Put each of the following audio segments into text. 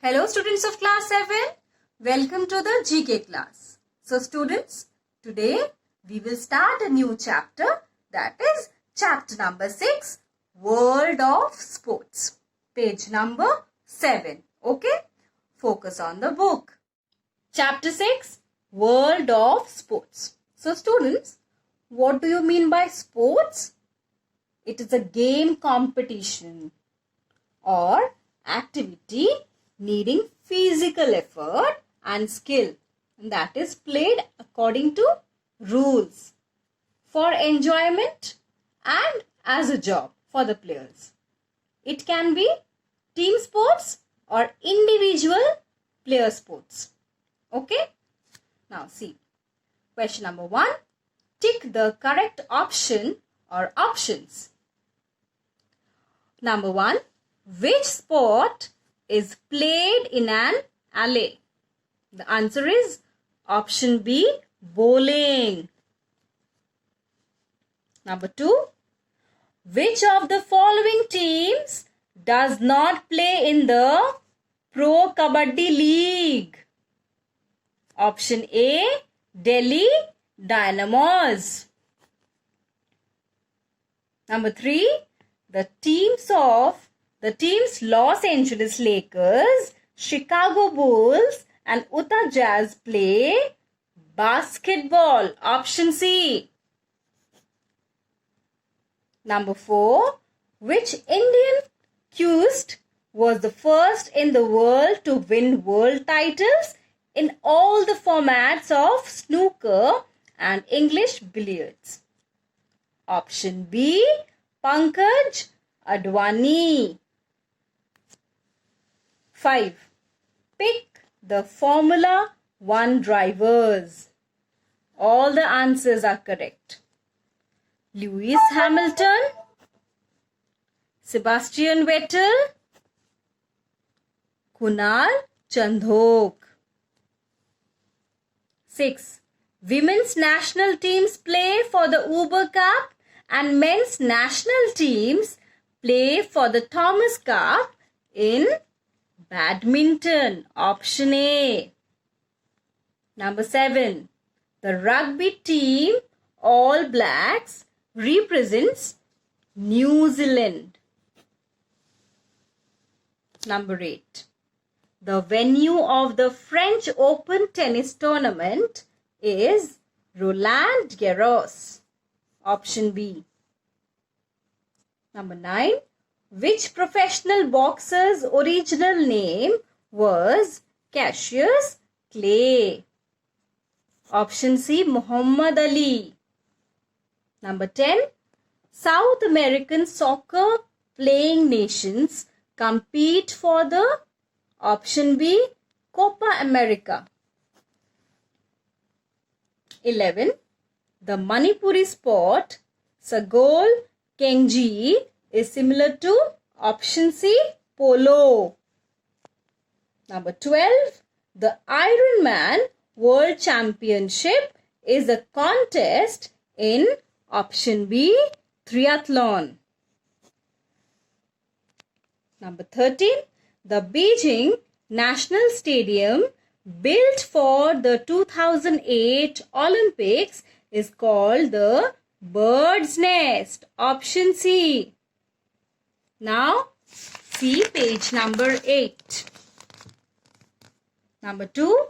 Hello students of class 7. Welcome to the GK class. So students, today we will start a new chapter, that is chapter number 6, World of Sports. Page number 7. Okay? Focus on the book. Chapter 6, World of Sports. So students, what do you mean by sports? It is a game competition or activity needing physical effort and skill, and that is played according to rules for enjoyment and as a job for the players. It can be team sports or individual player sports. Okay? Now see, question number 1. Tick the correct option or options. Number 1. Which sport is played in an alley? The answer is option B, bowling. Number 2. Which of the following teams does not play in the Pro Kabaddi League? Option A, Delhi Dynamos. Number 3. The teams Los Angeles Lakers, Chicago Bulls and Utah Jazz play basketball. Option C. Number 4. Which Indian cuist was the first in the world to win world titles in all the formats of snooker and English billiards? Option B, Pankaj Advani. 5. Pick the Formula 1 drivers. All the answers are correct. Lewis Hamilton, Sebastian Vettel, Kunal Chandhok. 6. Women's national teams play for the Uber Cup and men's national teams play for the Thomas Cup in badminton. Option A. Number 7. The rugby team All Blacks represents New Zealand. Number 8. The venue of the French Open tennis tournament is Roland Garros. Option B. Number 9. Which professional boxer's original name was Cassius Clay? Option C, Muhammad Ali. Number 10. South American soccer playing nations compete for the option B, Copa America. 11. The Manipuri sport Sagol Kengji is similar to option C, polo. Number 12. The Ironman World Championship is a contest in option B, triathlon. Number 13. The Beijing National Stadium built for the 2008 Olympics is called the Bird's Nest. Option C. Now, see page number 8. Number 2.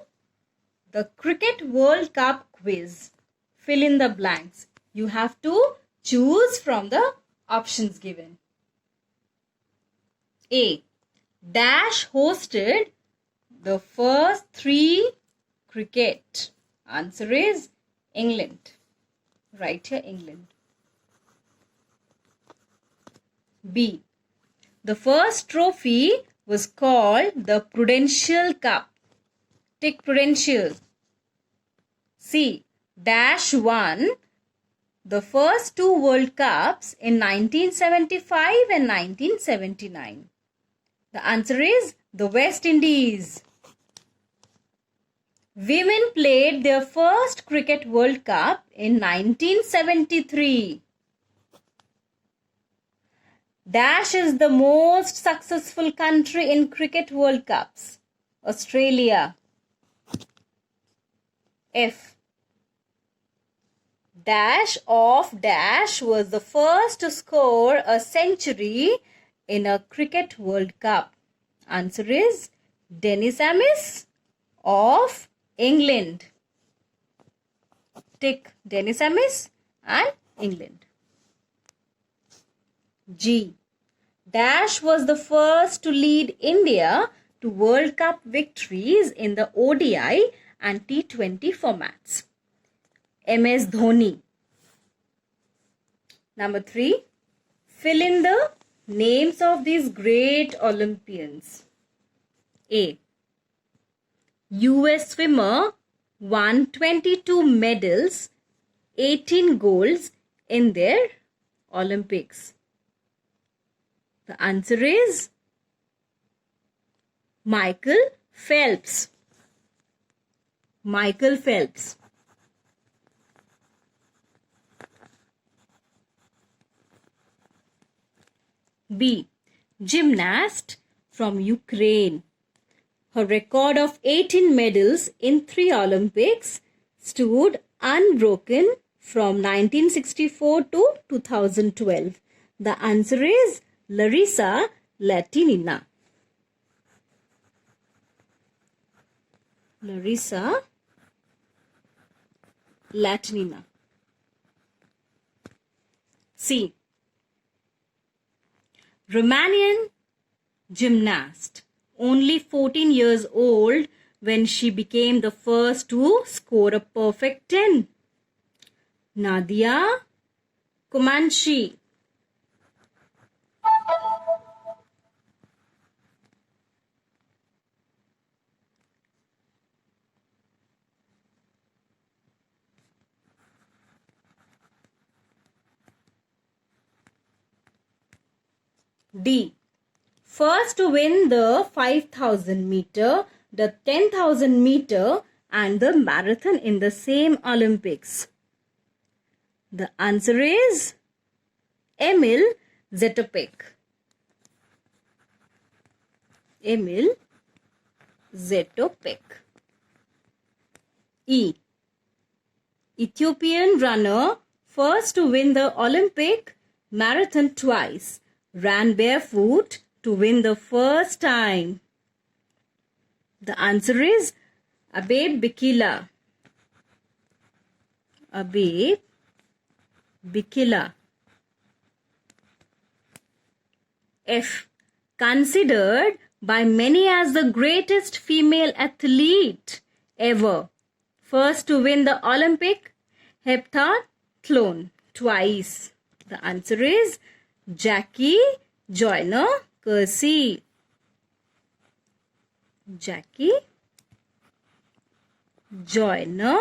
The Cricket World Cup quiz. Fill in the blanks. You have to choose from the options given. A. Dash hosted the first 3 cricket. Answer is England. Right here, England. B. The first trophy was called the Prudential Cup. Tick Prudential. C. Dash won the first 2 World Cups in 1975 and 1979. The answer is the West Indies. Women played their first Cricket World Cup in 1973. Dash is the most successful country in Cricket World Cups. Australia. F. Dash of Dash was the first to score a century in a Cricket World Cup. Answer is Dennis Amiss of England. Tick Dennis Amiss and England. G. Dash was the first to lead India to World Cup victories in the ODI and T20 formats. MS Dhoni. Number 3. Fill in the names of these great Olympians. A. US swimmer won 22 medals, 18 golds in their Olympics. The answer is Michael Phelps. Michael Phelps. B. Gymnast from Ukraine. Her record of 18 medals in 3 Olympics stood unbroken from 1964 to 2012. The answer is Larisa Latynina. Larisa Latynina. C. Romanian gymnast, only 14 years old when she became the first to score a perfect 10. Nadia Comaneci. D. First to win the 5,000 meter, the 10,000 meter and the marathon in the same Olympics. The answer is Emil Zetopek. Emil Zetopek. E. Ethiopian runner first to win the Olympic marathon twice, ran barefoot to win the first time. The answer is Abebe Bikila. Abebe Bikila. F. Considered by many as the greatest female athlete ever. First to win the Olympic heptathlon twice. The answer is Jackie Joyner Kersee. Jackie Joyner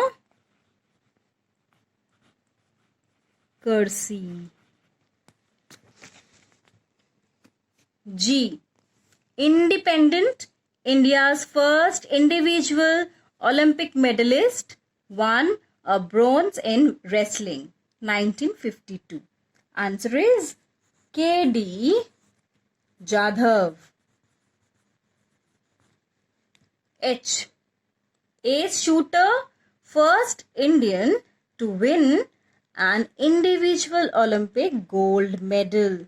Kersee. G. Independent India's first individual Olympic medalist won a bronze in wrestling, 1952. Answer is K.D. Jadhav. H. Ace shooter, first Indian to win an individual Olympic gold medal,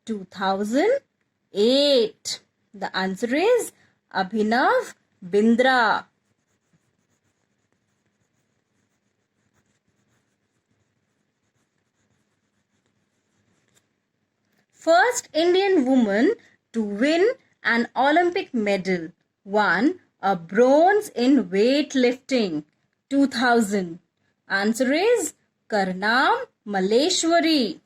2008. The answer is Abhinav Bindra. First Indian woman to win an Olympic medal, won a bronze in weightlifting, 2000. Answer is Karnam Malleshwari.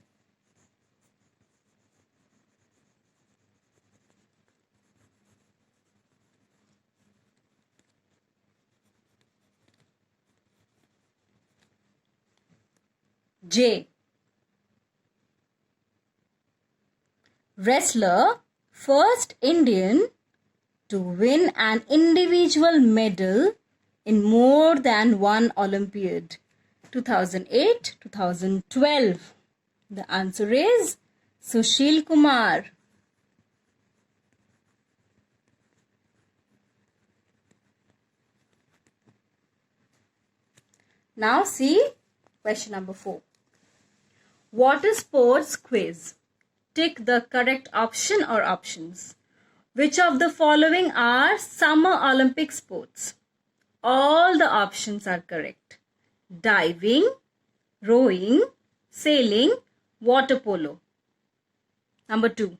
J. Wrestler, first Indian to win an individual medal in more than one Olympiad, 2008, 2012. The answer is Sushil Kumar. Now see question number 4. Water sports quiz. Tick the correct option or options. Which of the following are Summer Olympic sports? All the options are correct. Diving, rowing, sailing, water polo. Number 2.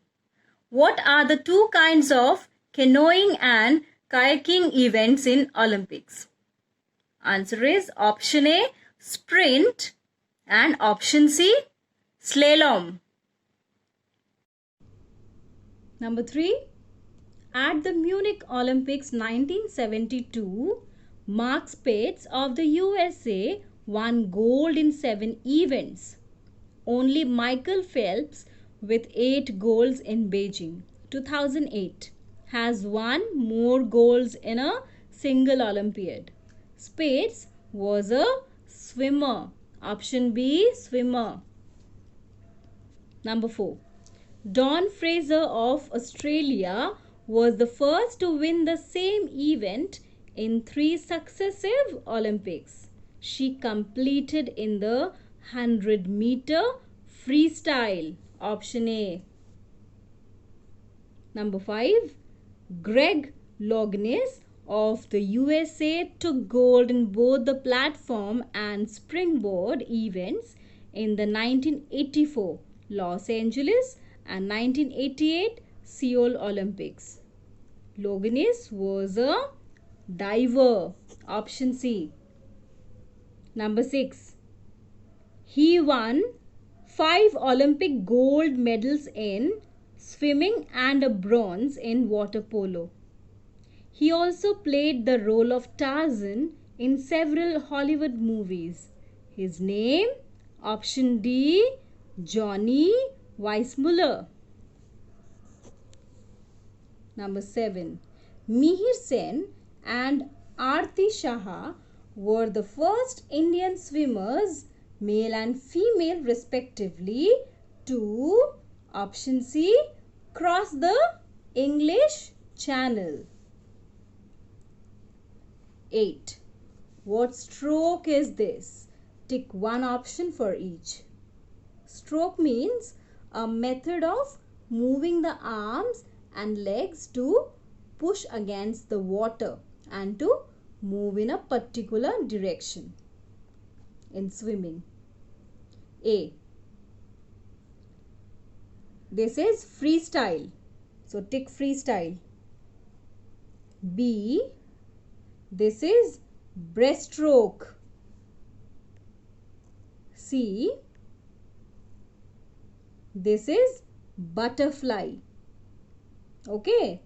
What are the two kinds of canoeing and kayaking events in Olympics? Answer is option A, sprint, and option C, slalom. Number 3. At the Munich Olympics 1972, Mark Spitz of the USA won gold in 7 events. Only Michael Phelps, with 8 golds in Beijing 2008, has won more golds in a single Olympiad. Spitz was a swimmer. Option B, swimmer. Number 4. Dawn Fraser of Australia was the first to win the same event in 3 successive Olympics. She competed in the 100-meter freestyle. Option A. Number 5. Greg Louganis of the USA took gold in both the platform and springboard events in the 1984 Los Angeles and 1988 Seoul Olympics. Louganis was a diver. Option C. Number 6. He won 5 Olympic gold medals in swimming and a bronze in water polo. He also played the role of Tarzan in several Hollywood movies. His name? Option D, Johnny Weissmuller. Number 7. Mihir Sen and Aarti Shah were the first Indian swimmers, male and female respectively, to, option C, cross the English Channel. 8. What stroke is this? Tick one option for each. Stroke means a method of moving the arms and legs to push against the water and to move in a particular direction in swimming. A. This is freestyle. So tick freestyle. B. This is breaststroke. C. This is butterfly. Okay.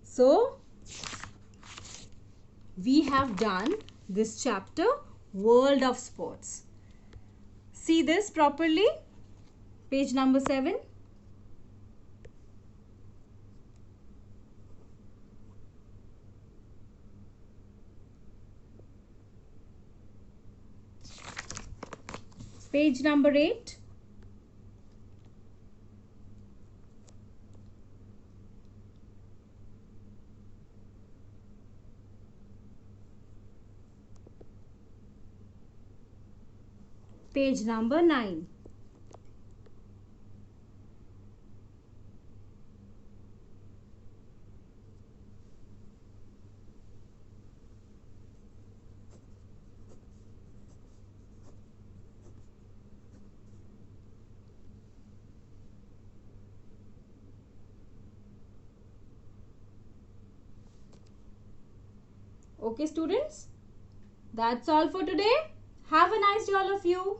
So, we have done this chapter, World of Sports. See this properly. Page number 7. Page number 8. Page number 9. Okay, students, that's all for today. Have a nice day, all of you.